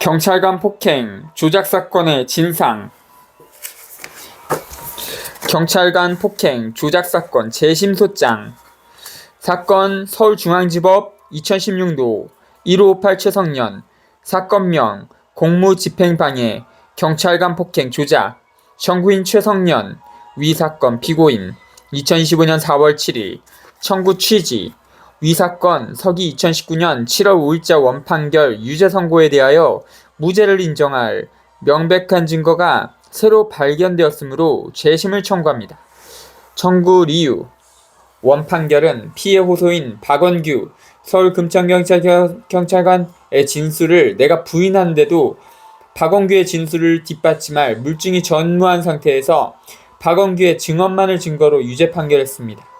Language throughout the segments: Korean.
경찰관 폭행, 조작 사건의 진상. 경찰관 폭행, 조작 사건 재심소장. 사건 서울중앙지법 2016도 1558 최성년. 사건명 공무집행방해, 경찰관 폭행 조작. 청구인 최성년. 위 사건 피고인. 2025년 4월 7일. 청구 취지. 위 사건 서기 2019년 7월 5일자 원판결 유죄 선고에 대하여 무죄를 인정할 명백한 증거가 새로 발견되었으므로 재심을 청구합니다. 청구 이유. 원판결은 피해 호소인 박원규 서울금천경찰관의 진술을 내가 부인하는데도 박원규의 진술을 뒷받침할 물증이 전무한 상태에서 박원규의 증언만을 증거로 유죄 판결했습니다.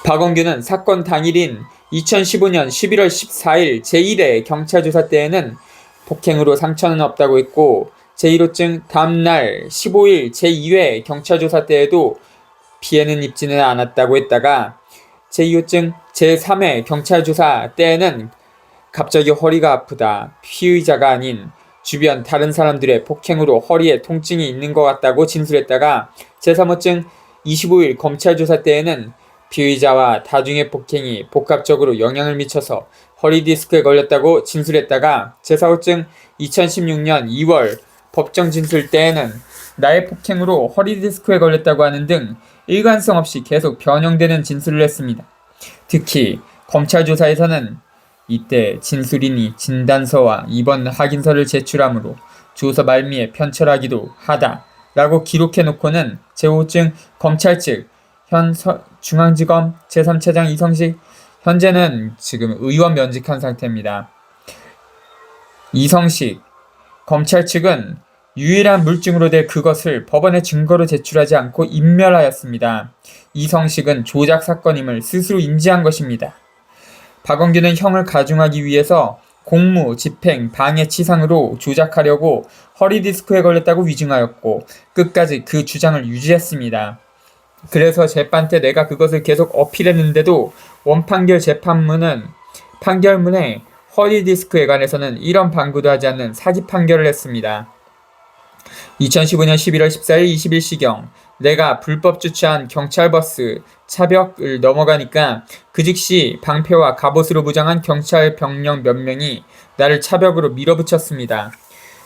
박원규는 사건 당일인 2015년 11월 14일 제1회 경찰조사 때에는 폭행으로 상처는 없다고 했고, 제1호증 다음날 15일 제2회 경찰조사 때에도 피해는 입지는 않았다고 했다가, 제2호증 제3회 경찰조사 때에는 갑자기 허리가 아프다, 피의자가 아닌 주변 다른 사람들의 폭행으로 허리에 통증이 있는 것 같다고 진술했다가, 제3호증 25일 검찰조사 때에는 피의자와 다중의 폭행이 복합적으로 영향을 미쳐서 허리 디스크에 걸렸다고 진술했다가, 제4호증 2016년 2월 법정 진술 때에는 나의 폭행으로 허리 디스크에 걸렸다고 하는 등 일관성 없이 계속 변형되는 진술을 했습니다. 특히 검찰 조사에서는 이때 진술인이 진단서와 입원 확인서를 제출하므로 조서 말미에 편철하기도 하다 라고 기록해놓고는 제5호증 검찰 측 현 중앙지검 제3차장 이성식, 현재는 지금 의원 면직한 상태입니다. 이성식 검찰 측은 유일한 물증으로 될 그것을 법원에 증거로 제출하지 않고 인멸하였습니다. 이성식은 조작 사건임을 스스로 인지한 것입니다. 박원규는 형을 가중하기 위해서 공무, 집행, 방해 치상으로 조작하려고 허리 디스크에 걸렸다고 위증하였고 끝까지 그 주장을 유지했습니다. 그래서 재판 때 내가 그것을 계속 어필했는데도 원판결 재판문은 판결문에 허리 디스크에 관해서는 이런 방구도 하지 않는 사기 판결을 했습니다. 2015년 11월 14일 21시경 내가 불법 주차한 경찰버스 차벽을 넘어가니까 그 즉시 방패와 갑옷으로 무장한 경찰 병력 몇 명이 나를 차벽으로 밀어붙였습니다.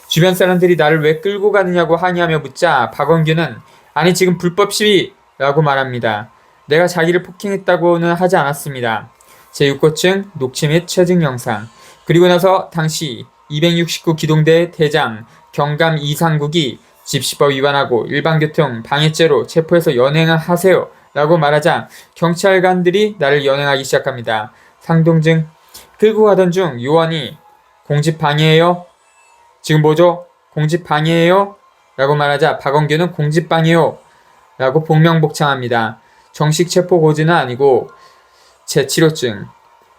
주변 사람들이 나를 왜 끌고 가느냐고 항의하며 묻자 박원규는 아니 지금 불법 시위 라고 말합니다. 내가 자기를 폭행했다고는 하지 않았습니다. 제6호증 녹취 및 채증 영상. 그리고 나서 당시 269 기동대 대장 경감 이상국이 집시법 위반하고 일반교통 방해죄로 체포해서 연행하세요 라고 말하자 경찰관들이 나를 연행하기 시작합니다. 상동증. 끌고 가던 중 요원이 공집방해예요? 지금 뭐죠? 공집방해예요? 라고 말하자 박원규는 공집방해요 라고 복명복창합니다. 정식 체포 고지는 아니고 제7호증,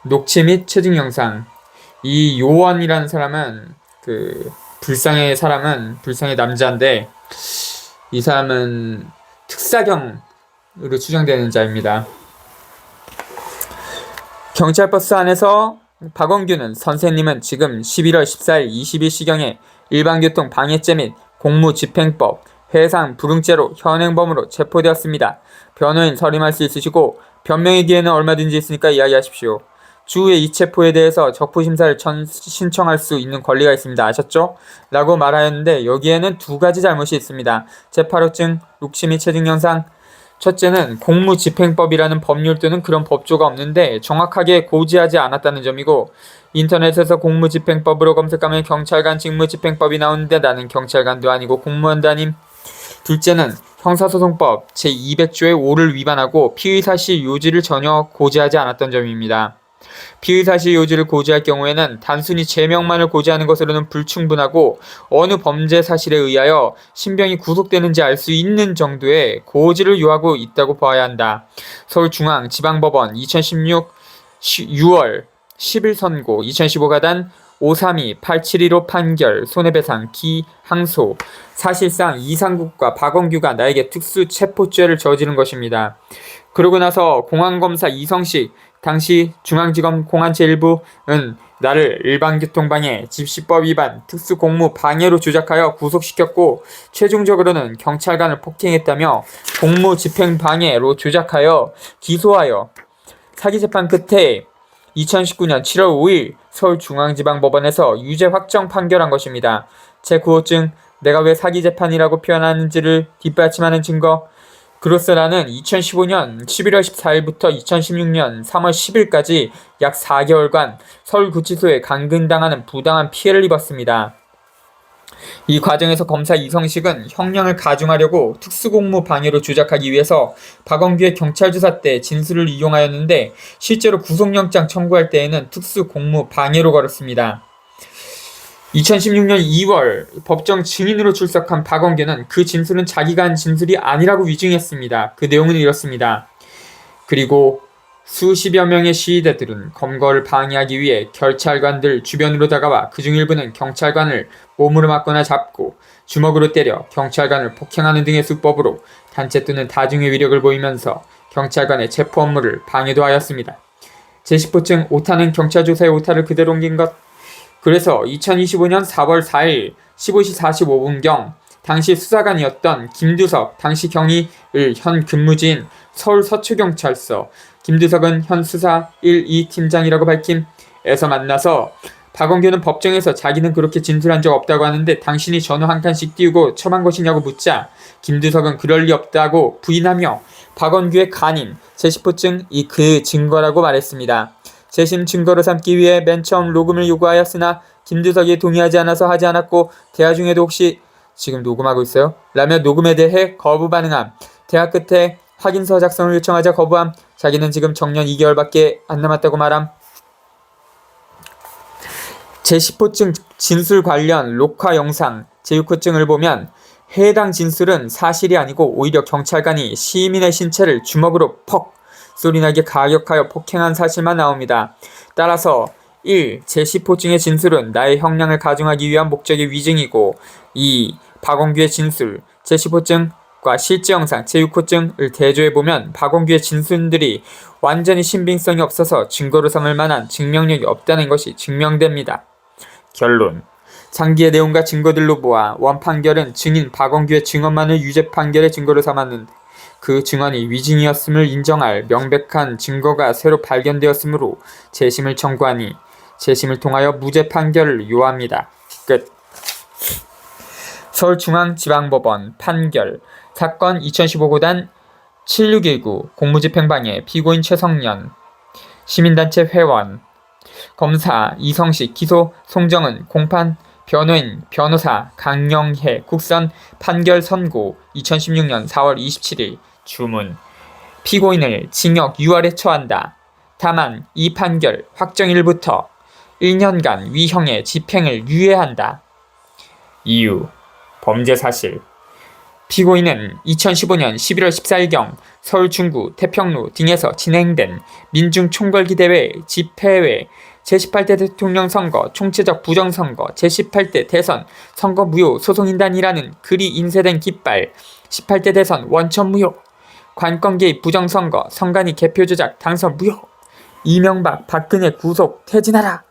녹취 및 채증 영상. 이 요원이라는 사람은 불상의 남자인데 이 사람은 특사경으로 추정되는 자입니다. 경찰버스 안에서 박원규는 선생님은 지금 11월 14일 21시경에 일반교통 방해죄 및 공무집행법 해상 불응죄로 현행범으로 체포되었습니다. 변호인 서림할 수 있으시고 변명의 기회는 얼마든지 있으니까 이야기하십시오. 추후에 이 체포에 대해서 적부심사를 신청할 수 있는 권리가 있습니다. 아셨죠? 라고 말하였는데 여기에는 두 가지 잘못이 있습니다. 제8호증 녹취 및 채증 영상. 첫째는 공무집행법이라는 법률 또는 그런 법조가 없는데 정확하게 고지하지 않았다는 점이고, 인터넷에서 공무집행법으로 검색하면 경찰관 직무집행법이 나오는데 나는 경찰관도 아니고 공무원도 아님. 둘째는 형사소송법 제200조의 5를 위반하고 피의사실 요지를 전혀 고지하지 않았던 점입니다. 피의사실 요지를 고지할 경우에는 단순히 제명만을 고지하는 것으로는 불충분하고 어느 범죄 사실에 의하여 신병이 구속되는지 알 수 있는 정도의 고지를 요하고 있다고 봐야 한다. 서울중앙지방법원 2016 6월 10일 선고 2015 가단 532-8715 판결 손해배상 기 항소. 사실상 이상국과 박원규가 나에게 특수체포죄를 저지른 것입니다. 그러고 나서 공안검사 이성식 당시 중앙지검 공안 제1부는 나를 일반교통방해, 집시법 위반, 특수공무 방해로 조작하여 구속시켰고 최종적으로는 경찰관을 폭행했다며 공무집행방해로 조작하여 기소하여 사기재판 끝에 2019년 7월 5일 서울중앙지방법원에서 유죄 확정 판결한 것입니다. 제9호증 내가 왜 사기재판이라고 표현하는지를 뒷받침하는 증거. 그로써 나는 2015년 11월 14일부터 2016년 3월 10일까지 약 4개월간 서울구치소에 감금당하는 부당한 피해를 입었습니다. 이 과정에서 검사 이성식은 형량을 가중하려고 특수공무 방해로 조작하기 위해서 박원규의 경찰 조사 때 진술을 이용하였는데 실제로 구속영장 청구할 때에는 특수공무 방해로 걸었습니다. 2016년 2월 법정 증인으로 출석한 박원규는 그 진술은 자기가 한 진술이 아니라고 위증했습니다. 그 내용은 이렇습니다. 그리고 수십여 명의 시위대들은 검거를 방해하기 위해 경찰관들 주변으로 다가와 그중 일부는 경찰관을 몸으로 맞거나 잡고 주먹으로 때려 경찰관을 폭행하는 등의 수법으로 단체 또는 다중의 위력을 보이면서 경찰관의 체포 업무를 방해도 하였습니다. 제10호증 오타는 경찰 조사의 오타를 그대로 옮긴 것. 그래서 2025년 4월 4일 15시 45분경 당시 수사관이었던 김두석 당시 경위을 현 근무지인 서울 서초경찰서 김두석은 현 수사 1, 2 팀장이라고 밝힘에서 만나서 박원규는 법정에서 자기는 그렇게 진술한 적 없다고 하는데 당신이 전후 한 칸씩 띄우고 처만 것이냐고 묻자 김두석은 그럴 리 없다고 부인하며 박원규의 간인 제10호증이 그 증거라고 말했습니다. 재심 증거로 삼기 위해 맨 처음 녹음을 요구하였으나 김두석이 동의하지 않아서 하지 않았고 대화 중에도 혹시 지금 녹음하고 있어요? 라며 녹음에 대해 거부 반응함. 대화 끝에 확인서 작성을 요청하자 거부함. 자기는 지금 정년 2개월밖에 안 남았다고 말함. 제10호증 진술 관련 녹화 영상 제6호증을 보면 해당 진술은 사실이 아니고 오히려 경찰관이 시민의 신체를 주먹으로 퍽 소리나게 가격하여 폭행한 사실만 나옵니다. 따라서 1. 제10호증의 진술은 나의 형량을 가중하기 위한 목적의 위증이고 2. 박원규의 진술 제10호증과 실제 영상 제6호증을 대조해보면 박원규의 진술들이 완전히 신빙성이 없어서 증거로 삼을 만한 증명력이 없다는 것이 증명됩니다. 결론. 장기의 내용과 증거들로 보아 원판결은 증인 박원규의 증언만을 유죄 판결의 증거로 삼았는데 그 증언이 위증이었음을 인정할 명백한 증거가 새로 발견되었으므로 재심을 청구하니 재심을 통하여 무죄 판결을 요합니다. 끝. 서울중앙지방법원 판결. 사건 2015고단 7619 공무집행방해 피고인 최성년 시민단체 회원 검사 이성식 기소 송정은 공판 변호인 변호사 강영혜 국선 판결 선고 2016년 4월 27일 주문 피고인을 징역 6월에 처한다. 다만 이 판결 확정일부터 1년간 위형의 집행을 유예한다. 이유 범죄 사실 피고인은 2015년 11월 14일경 서울 중구 태평로 등에서 진행된 민중총궐기대회 집회회 제18대 대통령 선거 총체적 부정선거 제18대 대선 선거 무효 소송인단이라는 글이 인쇄된 깃발 18대 대선 원천 무효 관권 개입 부정선거 선관위 개표 조작 당선 무효 이명박 박근혜 구속 퇴진하라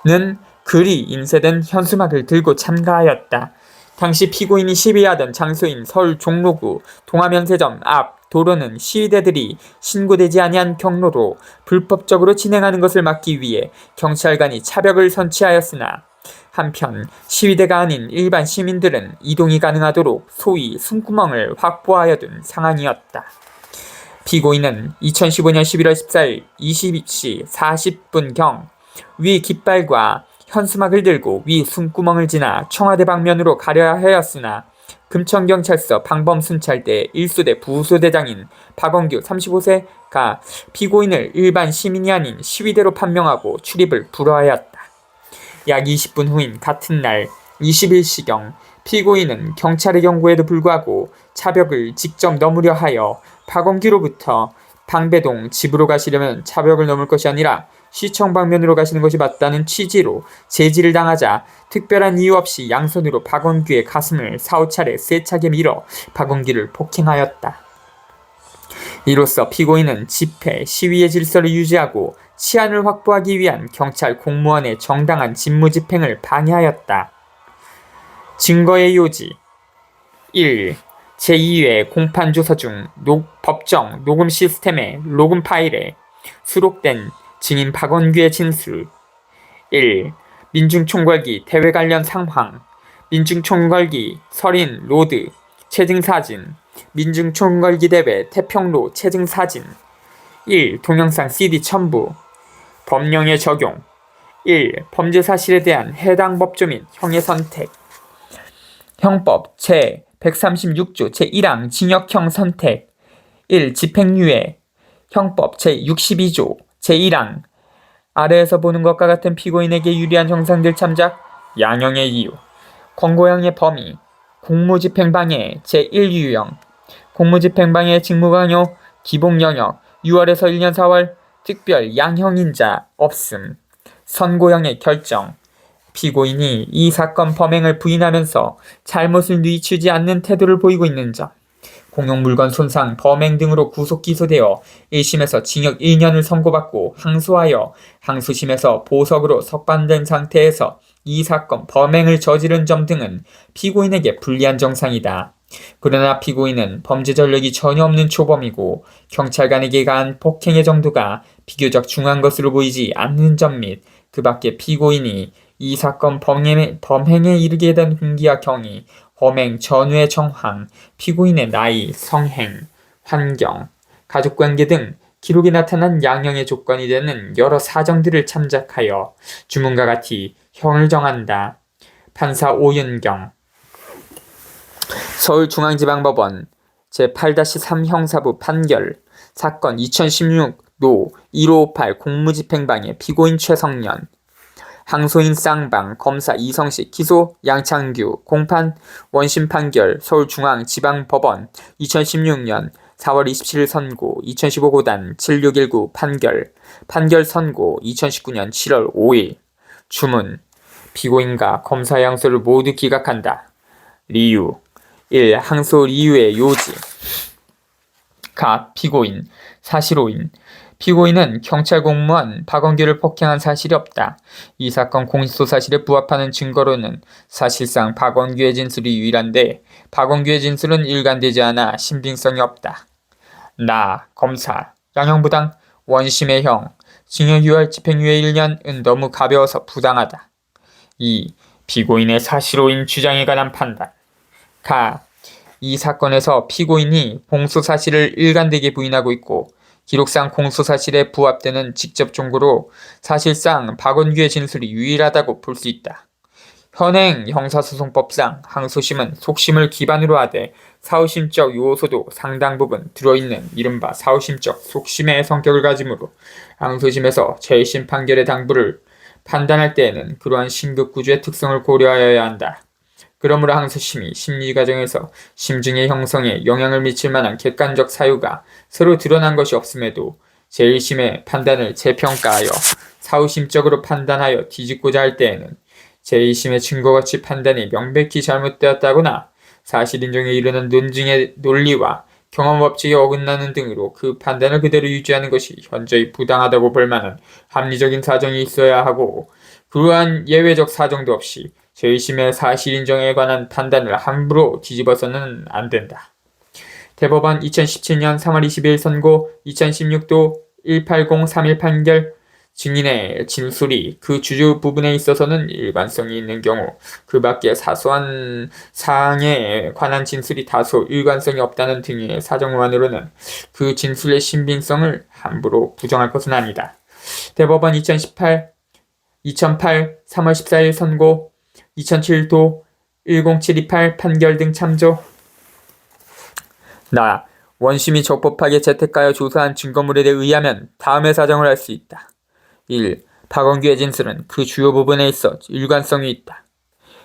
는 글이 인쇄된 현수막을 들고 참가하였다. 당시 피고인이 시위하던 장소인 서울 종로구 동화면세점 앞 도로는 시위대들이 신고되지 아니한 경로로 불법적으로 진행하는 것을 막기 위해 경찰관이 차벽을 설치하였으나 한편 시위대가 아닌 일반 시민들은 이동이 가능하도록 소위 숨구멍을 확보하여 둔 상황이었다. 피고인은 2015년 11월 14일 20시 40분경 위 깃발과 현수막을 들고 위 숨구멍을 지나 청와대 방면으로 가려야 하였으나 금천경찰서 방범순찰대 1소대 부소대장인 박원규 35세가 피고인을 일반 시민이 아닌 시위대로 판명하고 출입을 불허하였다. 약 20분 후인 같은 날 21시경 피고인은 경찰의 경고에도 불구하고 차벽을 직접 넘으려 하여 박원규로부터 방배동 집으로 가시려면 차벽을 넘을 것이 아니라 시청 방면으로 가시는 것이 맞다는 취지로 제지를 당하자 특별한 이유 없이 양손으로 박원규의 가슴을 4~5차례 세차게 밀어 박원규를 폭행하였다. 이로써 피고인은 집회, 시위의 질서를 유지하고 치안을 확보하기 위한 경찰 공무원의 정당한 직무집행을 방해하였다. 증거의 요지 1. 제2회 공판조서 중 법정 녹음 시스템의 녹음 파일에 수록된 증인 박원규의 진술 1. 민중총궐기 대회 관련 상황 민중총궐기 설인 로드 체증사진 민중총궐기 대회 태평로 체증사진 1. 동영상 CD 첨부 법령의 적용 1. 범죄 사실에 대한 해당 법조 및 형의 선택 형법 제136조 제1항 징역형 선택 1. 집행유예 형법 제62조 제1항 아래에서 보는 것과 같은 피고인에게 유리한 형상들 참작 양형의 이유 권고형의 범위 공무집행방해 제1유형 공무집행방해 직무강요 기본영역 6월에서 1년 4월 특별 양형인자 없음 선고형의 결정 피고인이 이 사건 범행을 부인하면서 잘못을 뉘우치지 않는 태도를 보이고 있는 점 공용물건 손상, 범행 등으로 구속 기소되어 1심에서 징역 1년을 선고받고 항소하여 항소심에서 보석으로 석방된 상태에서 이 사건 범행을 저지른 점 등은 피고인에게 불리한 정상이다. 그러나 피고인은 범죄 전력이 전혀 없는 초범이고 경찰관에게 가한 폭행의 정도가 비교적 중한 것으로 보이지 않는 점 및 그 밖에 피고인이 이 사건 범행에 이르게 된 동기와 경위, 범행 전후의 정황, 피고인의 나이, 성행, 환경, 가족관계 등 기록에 나타난 양형의 조건이 되는 여러 사정들을 참작하여 주문과 같이 형을 정한다. 판사 오윤경 서울중앙지방법원 제8-3 형사부 판결 사건 2016노 1558 공무집행방해 피고인 최성년 항소인 쌍방, 검사 이성식, 기소 양창규, 공판 원심 판결 서울중앙지방법원 2016년 4월 27일 선고 2015 고단 7619 판결 선고 2019년 7월 5일 주문 피고인과 검사 양소를 모두 기각한다. 리유 1. 항소 이유의 요지 가 피고인 사실오인 피고인은 경찰 공무원 박원규를 폭행한 사실이 없다. 이 사건 공소 사실에 부합하는 증거로는 사실상 박원규의 진술이 유일한데 박원규의 진술은 일관되지 않아 신빙성이 없다. 나 검사 양형부당 원심의 형 징역 6월 집행유예 1년은 너무 가벼워서 부당하다. 2. 피고인의 사실오인 주장에 관한 판단 이 사건에서 피고인이 공소 사실을 일관되게 부인하고 있고 기록상 공소 사실에 부합되는 직접 종고로 사실상 박원규의 진술이 유일하다고 볼 수 있다. 현행 형사소송법상 항소심은 속심을 기반으로 하되 사후심적 요소도 상당 부분 들어있는 이른바 사후심적 속심의 성격을 가지므로 항소심에서 제1심 판결의 당부를 판단할 때에는 그러한 신급구조의 특성을 고려하여야 한다. 그러므로 항소심이 심리과정에서 심증의 형성에 영향을 미칠 만한 객관적 사유가 서로 드러난 것이 없음에도 제1심의 판단을 재평가하여 사후심적으로 판단하여 뒤집고자 할 때에는 제1심의 증거가치 판단이 명백히 잘못되었다거나 사실인정에 이르는 논증의 논리와 경험법칙에 어긋나는 등으로 그 판단을 그대로 유지하는 것이 현저히 부당하다고 볼 만한 합리적인 사정이 있어야 하고 그러한 예외적 사정도 없이 제1심의 사실인정에 관한 판단을 함부로 뒤집어서는 안 된다. 대법원 2017년 3월 20일 선고 2016도 18031 판결 증인의 진술이 그 주요 부분에 있어서는 일관성이 있는 경우 그 밖에 사소한 사항에 관한 진술이 다소 일관성이 없다는 등의 사정만으로는 그 진술의 신빙성을 함부로 부정할 것은 아니다. 대법원 2008 3월 14일 선고 2007도 10728 판결 등 참조 나 원심이 적법하게 채택하여 조사한 증거물에 의하면 다음의 사정을 할 수 있다. 1. 박원규의 진술은 그 주요 부분에 있어 일관성이 있다.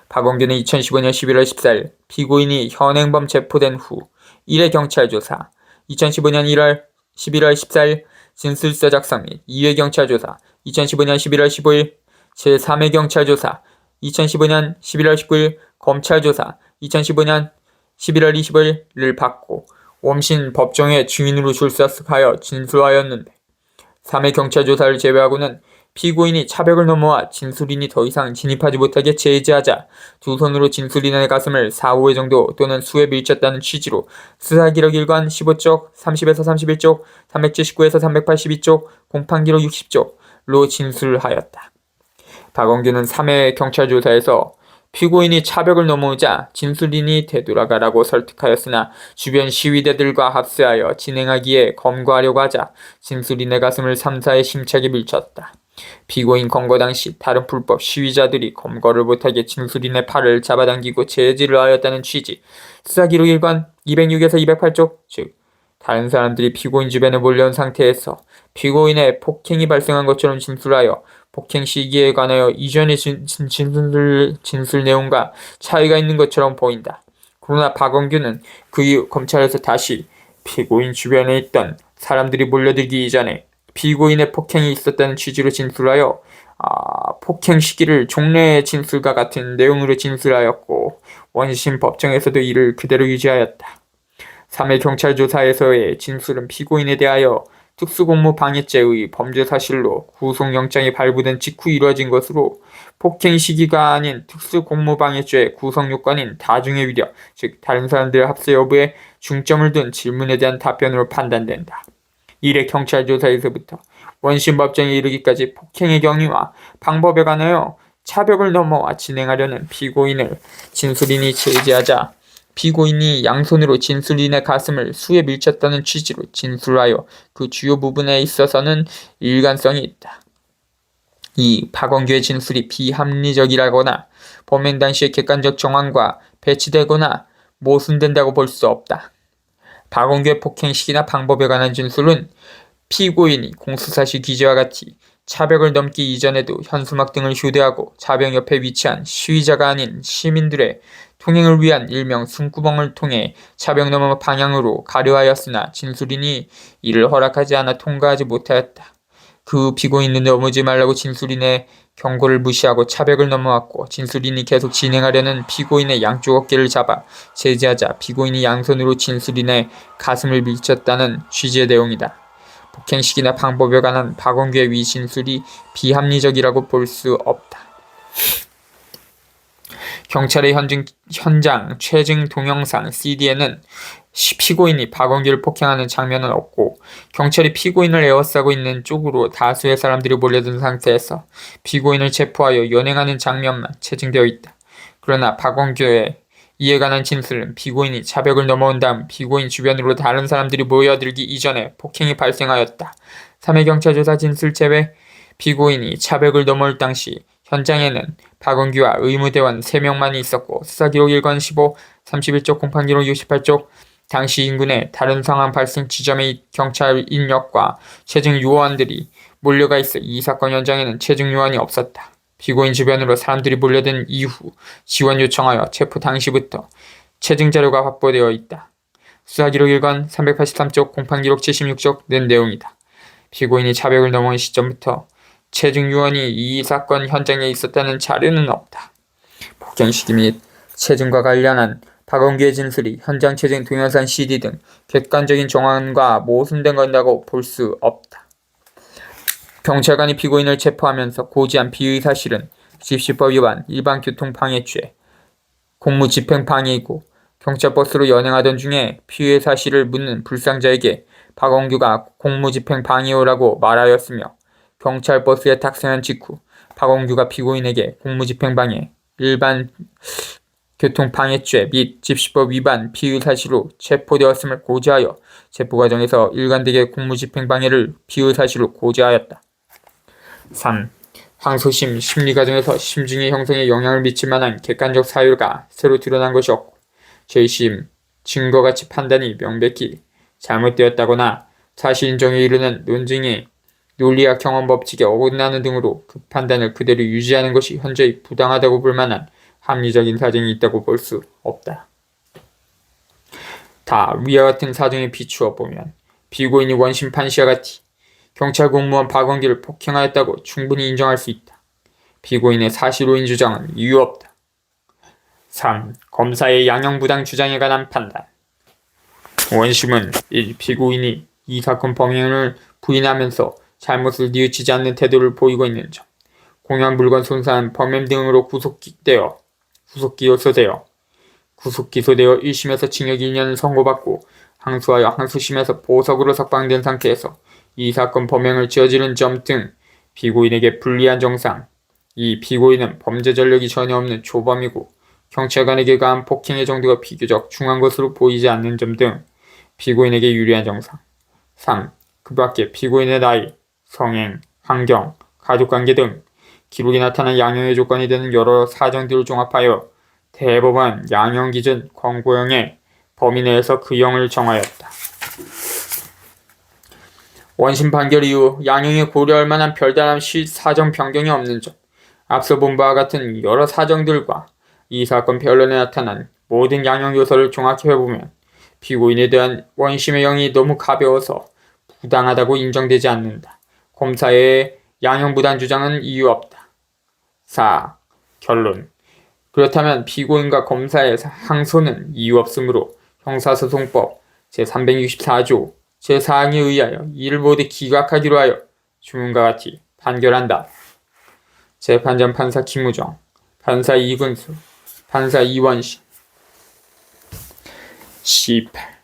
박원규는 2015년 11월 14일 피고인이 현행범 체포된 후 1회 경찰조사, 2015년 11월 14일 진술서 작성 및 2회 경찰조사, 2015년 11월 15일 제3회 경찰조사, 2015년 11월 19일 검찰조사, 2015년 11월 25일을 받고 웜신 법정에 증인으로 출석하여 진술하였는데 3회 경찰 조사를 제외하고는 피고인이 차벽을 넘어와 진술인이 더 이상 진입하지 못하게 제지하자 두 손으로 진술인의 가슴을 4, 5회 정도 또는 수에 밀쳤다는 취지로 수사기록 1관 15쪽, 30에서 31쪽, 379에서 382쪽, 공판기록 60쪽로 진술하였다. 박원규는 3회 경찰 조사에서 피고인이 차벽을 넘어오자 진술인이 되돌아가라고 설득하였으나 주변 시위대들과 합세하여 진행하기에 검거하려고 하자 진술인의 가슴을 3, 4에 심차게 밀쳤다. 피고인 검거 당시 다른 불법 시위자들이 검거를 못하게 진술인의 팔을 잡아당기고 제지를 하였다는 취지, 수사기록 1관 206에서 208쪽, 즉 다른 사람들이 피고인 주변에 몰려온 상태에서 피고인의 폭행이 발생한 것처럼 진술하여 폭행 시기에 관하여 이전의 진술 내용과 차이가 있는 것처럼 보인다. 그러나 박원규는 그 이후 검찰에서 다시 피고인 주변에 있던 사람들이 몰려들기 이전에 피고인의 폭행이 있었다는 취지로 진술하여 폭행 시기를 종래의 진술과 같은 내용으로 진술하였고 원심 법정에서도 이를 그대로 유지하였다. 3회 경찰 조사에서의 진술은 피고인에 대하여 특수공무방해죄의 범죄 사실로 구속영장이 발부된 직후 이루어진 것으로 폭행 시기가 아닌 특수공무방해죄 구속요건인 다중의 위력, 즉 다른 사람들의 합세 여부에 중점을 둔 질문에 대한 답변으로 판단된다. 이래 경찰 조사에서부터 원심 법정에 이르기까지 폭행의 경위와 방법에 관하여 차벽을 넘어와 진행하려는 피고인을 진술인이 제지하자 피고인이 양손으로 진술인의 가슴을 수에 밀쳤다는 취지로 진술하여 그 주요 부분에 있어서는 일관성이 있다. 이 박원규의 진술이 비합리적이라거나 범행 당시의 객관적 정황과 배치되거나 모순된다고 볼 수 없다. 박원규의 폭행 시기나 방법에 관한 진술은 피고인이 공수사실 기재와 같이 차벽을 넘기 이전에도 현수막 등을 휴대하고 차벽 옆에 위치한 시위자가 아닌 시민들의 통행을 위한 일명 숨구멍을 통해 차벽 너머 방향으로 가려하였으나 진술인이 이를 허락하지 않아 통과하지 못하였다. 그 피고인은 넘어지 말라고 진술인의 경고를 무시하고 차벽을 넘어왔고 진술인이 계속 진행하려는 피고인의 양쪽 어깨를 잡아 제지하자 피고인이 양손으로 진술인의 가슴을 밀쳤다는 취지의 내용이다. 폭행 시기나 방법에 관한 박원규의 위 진술이 비합리적이라고 볼 수 없다. 경찰의 현장 최증 동영상 CD에는 피고인이 박원규를 폭행하는 장면은 없고 경찰이 피고인을 에워싸고 있는 쪽으로 다수의 사람들이 몰려든 상태에서 피고인을 체포하여 연행하는 장면만 채증되어 있다. 그러나 박원규의 이에 관한 진술은 피고인이 차벽을 넘어온 다음 피고인 주변으로 다른 사람들이 모여들기 이전에 폭행이 발생하였다. 3회 경찰 조사 진술 제외 피고인이 차벽을 넘어올 당시 현장에는 박원규와 의무대원 3명만이 있었고 수사기록 1관 15, 31쪽 공판기록 68쪽 당시 인근의 다른 상황 발생 지점의 경찰 인력과 체증 요원들이 몰려가 있어 이 사건 현장에는 체증 요원이 없었다. 피고인 주변으로 사람들이 몰려든 이후 지원 요청하여 체포 당시부터 체증 자료가 확보되어 있다. 수사기록 1관 383쪽 공판기록 76쪽 는 내용이다. 피고인이 차벽을 넘어온 시점부터 체증 요원이 이 사건 현장에 있었다는 자료는 없다. 폭행 시기 및 체증과 관련한 박원규의 진술이 현장 체증 동영상 CD 등 객관적인 정황과 모순된 것이라고 볼 수 없다. 경찰관이 피고인을 체포하면서 고지한 피의 사실은 집시법 위반, 일반교통방해죄, 공무집행방해이고 경찰버스로 연행하던 중에 피의 사실을 묻는 불상자에게 박원규가 공무집행방해요라고 말하였으며 경찰버스에 탑승한 직후 박원규가 피고인에게 공무집행방해, 일반교통방해죄 및 집시법 위반 피의 사실로 체포되었음을 고지하여 체포 과정에서 일관되게 공무집행방해를 피의 사실로 고지하였다. 3. 항소심 심리 과정에서 심증의 형성에 영향을 미칠 만한 객관적 사유가 새로 드러난 것이 없고 재심, 증거가치 판단이 명백히 잘못되었다거나 사실 인정에 이르는 논증의 논리학 경험 법칙에 어긋나는 등으로 그 판단을 그대로 유지하는 것이 현저히 부당하다고 볼 만한 합리적인 사정이 있다고 볼 수 없다. 다 위와 같은 사정에 비추어 보면 피고인이 원심 판시와 같이 경찰 공무원 박원규를 폭행하였다고 충분히 인정할 수 있다. 피고인의 사실오인 주장은 이유 없다. 3. 검사의 양형부당 주장에 관한 판단. 원심은 이 피고인이 이 사건 범행을 부인하면서 잘못을 뉘우치지 않는 태도를 보이고 있는 점, 공연 물건 손상, 범행 등으로 구속 기소되어 1심에서 징역 2년을 선고받고 항소하여 항소심에서 보석으로 석방된 상태에서 이 사건 범행을 저지른 점 등 피고인에게 불리한 정상, 이 피고인은 범죄 전력이 전혀 없는 초범이고 경찰관에게 가한 폭행의 정도가 비교적 중한 것으로 보이지 않는 점 등 피고인에게 유리한 정상. 3. 그 밖에 피고인의 나이, 성행, 환경, 가족관계 등 기록이 나타난 양형의 조건이 되는 여러 사정들을 종합하여 대법원 양형기준 권고형의 범위 내에서 그 형을 정하였다. 원심 판결 이후 양형에 고려할 만한 별다른 사정 변경이 없는 점, 앞서 본 바와 같은 여러 사정들과 이 사건 변론에 나타난 모든 양형 요소를 종합해보면 피고인에 대한 원심의 형이 너무 가벼워서 부당하다고 인정되지 않는다. 검사의 양형 부당 주장은 이유 없다. 4. 결론. 그렇다면 피고인과 검사의 항소는 이유 없으므로 형사소송법 제364조 제4항에 의하여 이를 모두 기각하기로 하여 주문과 같이 판결한다. 재판장 판사 김우정, 판사 이근수, 판사 이원신. 18.